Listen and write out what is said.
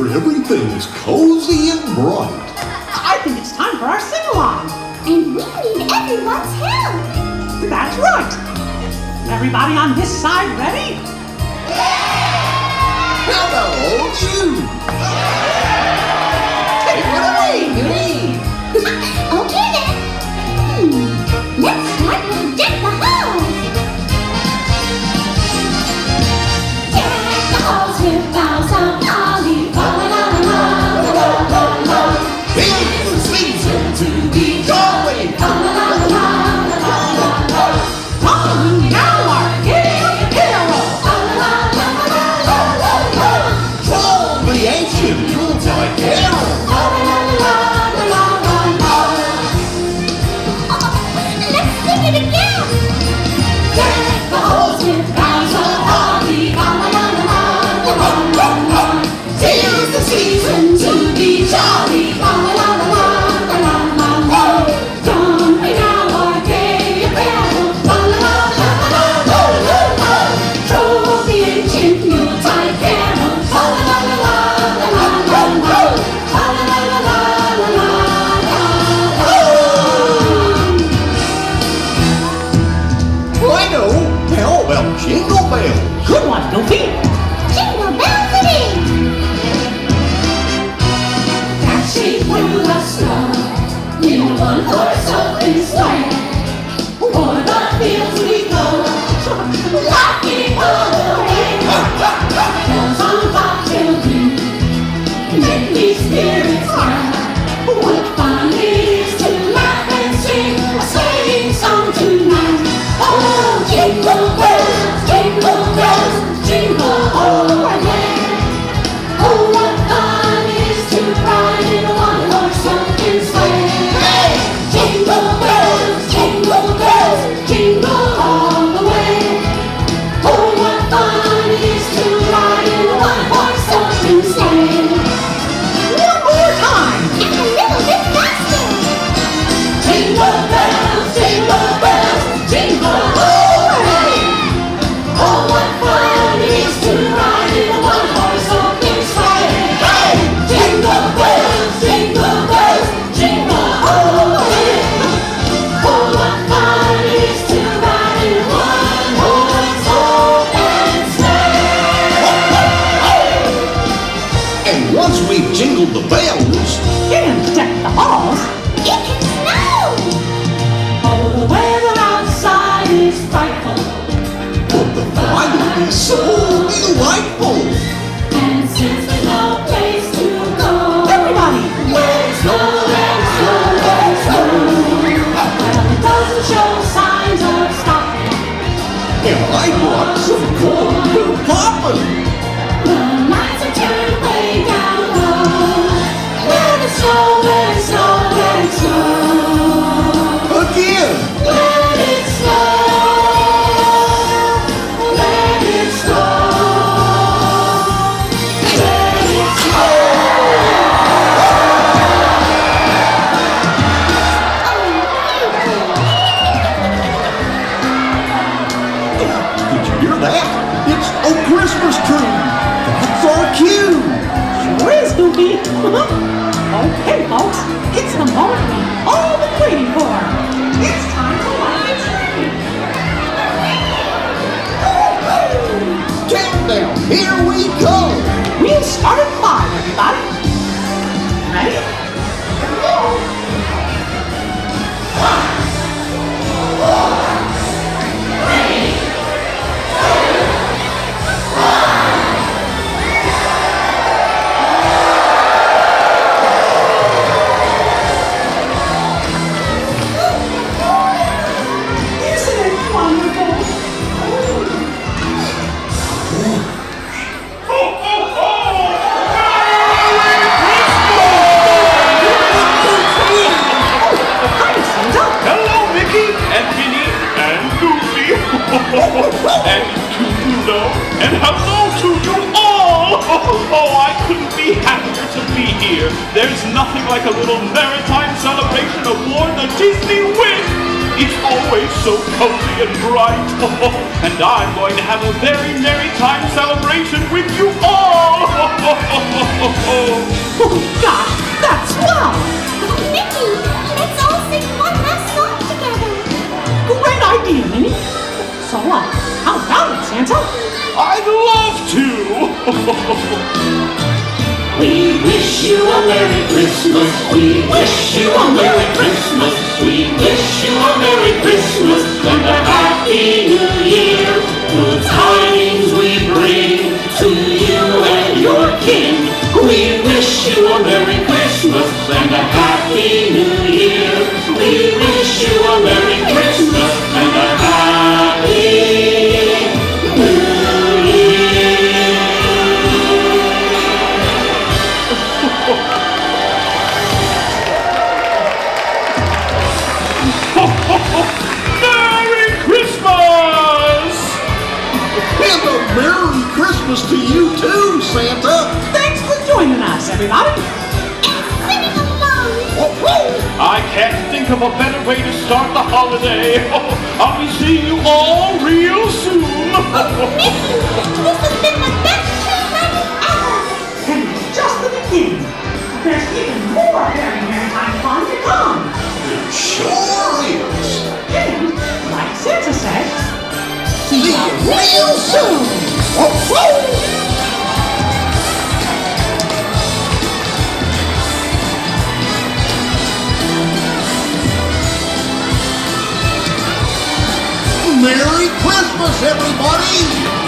where everything's cozy and bright. I think it's time for our sing-along. And we need everyone's help. That's right. Everybody on this side ready? How about old you? Take it away, Minnie. Okay then. Let's start with Deck the Halls. Deck the halls with boughs of holly. La la la la la la la. It's the season to be jolly. La la la la la la la. On now our gay hero. La la la la la la la. Troll the ancient Yuletide carol. La la la la la la la. Let's sing it again. Deck the halls with boughs of holly. La la la la la la la. 'Tis the season to be jolly. La la la la la la la la. Don't we now our gay apparel? La la la la la la la. Troll the ancient Yuletide carol. La la la la la la la la. La la la la la la la la. I know. How about Jingle Bells? Good one, Goofy. Jingle bells it is! Dashing through the snow in a one-horse open sleigh. O'er the fields we go, laughing all the way. Bells on bobtail ring, make me spirits high. What fun it is to laugh and sing a sleighing song tonight. Oh, jingle bells, jingle all the way. Oh, what fun it is to ride in a one-horse open sleigh. Hey! Jingle bells, jingle all the way. Oh, what fun it is to ride in a one-horse open sleigh. One more time. And a little bit faster. Jingle bells, jingle all the way. Oh, what fun it is to ride in a one-horse open sleigh. Hey! Jingle bells, jingle all the way. Oh, what fun it is to ride in a one-horse open sleigh. And once we've jingled the bells, And deck the halls. It can snow! Oh, the weather outside is frightful. but the fun will be so delightful. And since there's no place to go, Everybody. let it snow, let it snow, let it snow. Well, it doesn't show signs of stopping. And I brought some corn for popping. The nights are turned way down low. Let it snow, let it snow, let it snow. Again, Let it snow, let it snow, let it snow. did you hear that? It's a Christmas tree. That's our cue. Sure is, Goofy. Okay, folks. It's the moment we've all been waiting for. It's time to light the tree. Countdown, here we go. We'll start at 5, everybody. Ready? Go! Isn't it wonderful? Hello, Mickey and Minnie and Goofy and Tutulo and hello to you all! Oh, I couldn't be happier to be here. There's nothing like a little Merrytime celebration aboard the Disney Wind. It's always so cozy and bright. And I'm going to have a very merry time celebration with you all. Oh gosh, that's swell! Mickey, let's all sing one last song together. Great idea, Minnie. So how about it, Santa? I'd love to! We wish you a Merry Christmas. We wish you a Merry Christmas. We wish you a Merry Christmas and a Happy New Year. Good tidings we bring to you and your kin. We wish you a Merry Christmas and a Happy New Year. We wish you a Merry Christmas and a Happy New Year. Merry Christmas! And a Merry Christmas to you too, Santa. Thanks for joining us, everybody. Singing along. I can't think of a better way to start the holiday. I'll be seeing you all real soon. Mickey, this has been the best tree wedding ever. And it's just the beginning. There's even more Very Merrytime fun to come. Sure is. And, like Santa said, See you real soon. Merry Christmas, everybody!